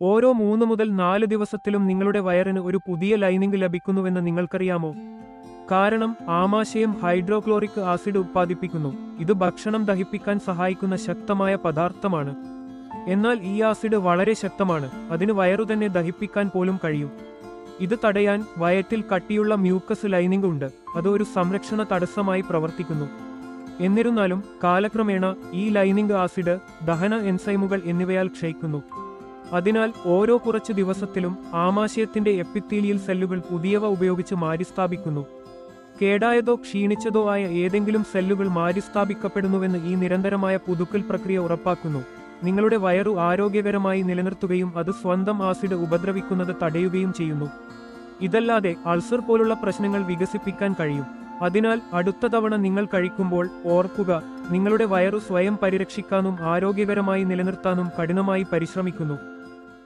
ഓരോ 3 മുതൽ 4 ദിവസത്തിലും നിങ്ങളുടെ വയറിന് ഒരു പുതിയ ലൈനിംഗ് ലഭിക്കുന്നുവെന്ന് നിങ്ങൾക്കറിയാമോ? കാരണം ആമാശയം ഹൈഡ്രോക്ലോറിക് ആസിഡ് ഉത്പാദിപ്പിക്കുന്നു. ഇത് ഭക്ഷണം ദഹിപ്പിക്കാൻ സഹായിക്കുന്ന ശക്തമായ പദാർത്ഥമാണ്. എന്നാൽ ഈ ആസിഡ് വളരെ ശക്തമാണ്, അതിന് വയറുതന്നെ ദഹിപ്പിക്കാൻ പോലും കഴിയും. ഇത് തടയാൻ വയറ്റിൽ കട്ടിയുള്ള മ്യൂക്കസ് ലൈനിംഗ് ഉണ്ട്. അത് ഒരു സംരക്ഷണ തടസ്സമായി പ്രവർത്തിക്കുന്നു. എന്നിരുന്നാലും കാലക്രമേണ ഈ ലൈനിംഗ് ആസിഡ്, ദഹന എൻസൈമുകൾ എന്നിവയാൽ ക്ഷയിക്കുന്നു. അതിനാൽ ഓരോ കുറച്ച് ദിവസത്തിലും ആമാശയത്തിന്റെ എപ്പിത്തീലിയൽ സെല്ലുകൾ പുതിയവ ഉപയോഗിച്ച് മാറ്റിസ്ഥാപിക്കുന്നു. കേടായതോ ക്ഷീണിച്ചതോ ആയ ഏതെങ്കിലും സെല്ലുകൾ മാറ്റിസ്ഥാപിക്കപ്പെടുന്നുവെന്ന് ഈ നിരന്തരമായ പുതുക്കൽ പ്രക്രിയ ഉറപ്പാക്കുന്നു. നിങ്ങളുടെ വയറു ആരോഗ്യകരമായി നിലനിർത്തുകയും അത് സ്വന്തം ആസിഡ് ഉപദ്രവിക്കുന്നത് തടയുകയും ചെയ്യുന്നു. ഇതല്ലാതെ അൾസർ പോലുള്ള പ്രശ്നങ്ങൾ വികസിപ്പിക്കാൻ കഴിയും. അതിനാൽ അടുത്ത തവണ നിങ്ങൾ കഴിക്കുമ്പോൾ ഓർക്കുക, നിങ്ങളുടെ വയറു സ്വയം പരിരക്ഷിക്കാനും ആരോഗ്യകരമായി നിലനിർത്താനും കഠിനമായി പരിശ്രമിക്കുന്നു.